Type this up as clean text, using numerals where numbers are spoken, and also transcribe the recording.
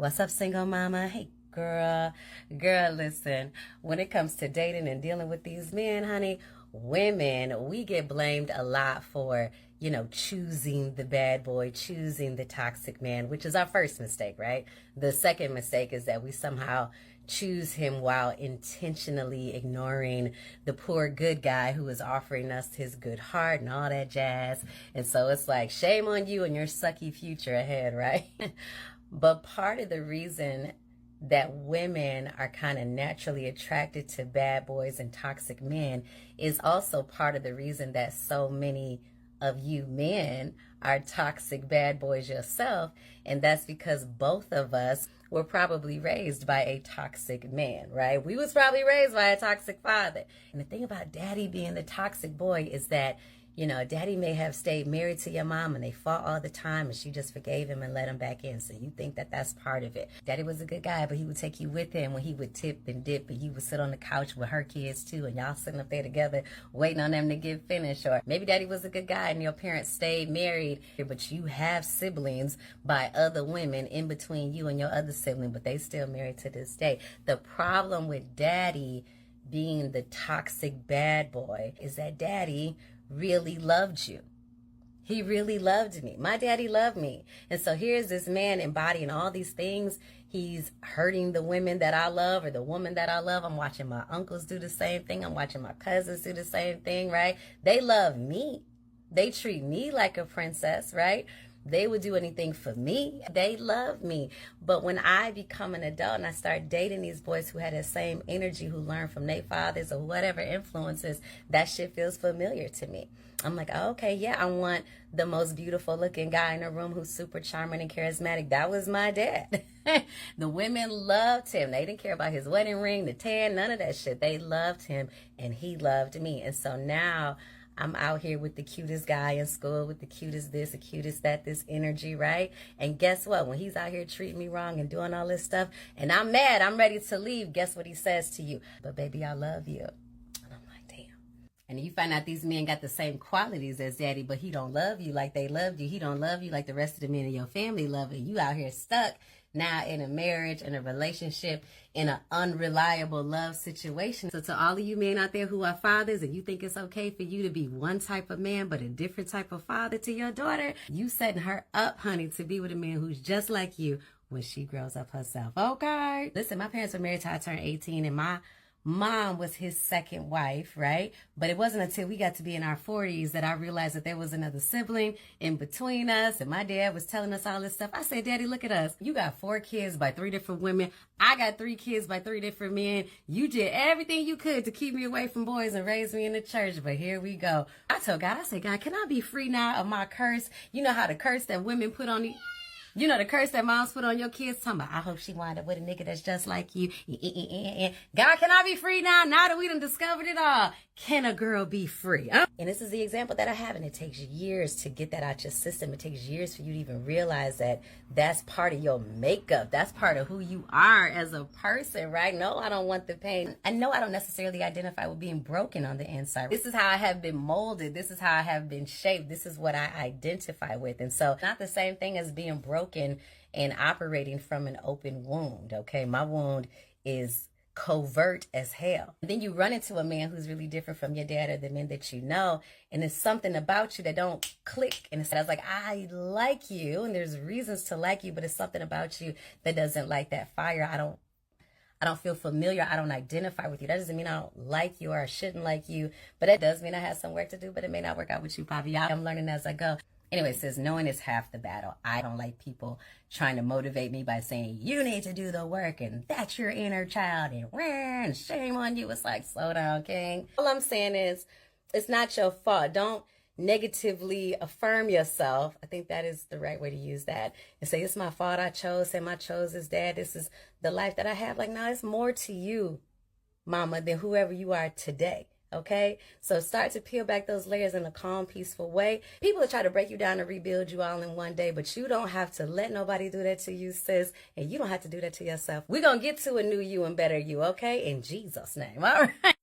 What's up, single mama? Hey, girl, listen. When it comes to dating and dealing with these men, honey, women, we get blamed a lot for, choosing the bad boy, choosing the toxic man, which is our first mistake, right? The second mistake is that we somehow choose him while intentionally ignoring the poor good guy who is offering us his good heart and all that jazz. And so it's like, shame on you and your sucky future ahead, right? But part of the reason that women are kind of naturally attracted to bad boys and toxic men is also part of the reason that so many of you men are toxic bad boys yourself. And that's because both of us were probably raised by a toxic man, right? We was probably raised by a toxic father. And the thing about daddy being the toxic boy is that daddy may have stayed married to your mom and they fought all the time and she just forgave him and let him back in. So you think that that's part of it. Daddy was a good guy, but he would take you with him when he would tip and dip and you would sit on the couch with her kids too and y'all sitting up there together waiting on them to get finished. Or maybe daddy was a good guy and your parents stayed married, but you have siblings by other women in between you and your other sibling, but they still married to this day. The problem with daddy being the toxic bad boy is that daddy really loved you. He really loved me. My daddy loved me. And so here's this man embodying all these things. He's hurting the women that I love or the woman that I love. I'm watching my uncles do the same thing. I'm watching my cousins do the same thing, right? They love me. They treat me like a princess, right? They would do anything for me. They love me. But when I become an adult and I start dating these boys who had the same energy, who learned from their fathers or whatever influences, that shit feels familiar to me. I'm like, oh, okay, yeah, I want the most beautiful looking guy in the room who's super charming and charismatic. That was my dad. The women loved him. They didn't care about his wedding ring, the tan, none of that shit. They loved him and he loved me. And so now I'm out here with the cutest guy in school, with the cutest this, the cutest that, this energy, right? And guess what? When he's out here treating me wrong and doing all this stuff, and I'm mad, I'm ready to leave, guess what he says to you? But baby, I love you. And I'm like, damn. And you find out these men got the same qualities as daddy, but he don't love you like they loved you. He don't love you like the rest of the men in your family love you. You out here stuck now in a marriage, in a relationship, in an unreliable love situation. So to all of you men out there who are fathers and you think it's okay for you to be one type of man but a different type of father to your daughter, you setting her up, honey, to be with a man who's just like you when she grows up herself, okay? Listen, my parents were married till I turned 18 and my mom was his second wife, right? But it wasn't until we got to be in our 40s that I realized that there was another sibling in between us. And my dad was telling us all this stuff. I said, Daddy, look at us. You got 4 kids by 3 different women. I got 3 kids by 3 different men. You did everything you could to keep me away from boys and raise me in the church. But here we go. I told God, I said, God, can I be free now of my curse? You know how the curse that women put on the... You know, the curse that moms put on your kids, talking about, I hope she wind up with a nigga that's just like you. God, can I be free now? Now that we done discovered it all, can a girl be free? And this is the example that I have, and it takes years to get that out your system. It takes years for you to even realize that that's part of your makeup. That's part of who you are as a person, right? No, I don't want the pain. I know I don't necessarily identify with being broken on the inside. This is how I have been molded. This is how I have been shaped. This is what I identify with. And so not the same thing as being broken and operating from an open wound, okay? My wound is covert as hell. And then you run into a man who's really different from your dad or the men that you know, and there's something about you that don't click. And I was like, I like you, and there's reasons to like you, but it's something about you that doesn't like that fire. I don't feel familiar. I don't identify with you. That doesn't mean I don't like you or I shouldn't like you, but it does mean I have some work to do, but it may not work out with you, Poppy. I'm learning as I go. Anyway, it says, knowing is half the battle. I don't like people trying to motivate me by saying, you need to do the work, and that's your inner child, and shame on you. It's like, slow down, king. All I'm saying is, it's not your fault. Don't negatively affirm yourself. I think that is the right way to use that. And say, it's my fault, I chose him, I chose his dad. This is the life that I have. Like, no, it's more to you, mama, than whoever you are today. Okay, so start to peel back those layers in a calm, peaceful way. People will try to break you down and rebuild you all in one day, but you don't have to let nobody do that to you, sis, and you don't have to do that to yourself. We're going to get to a new you and better you, okay, in Jesus' name. All right.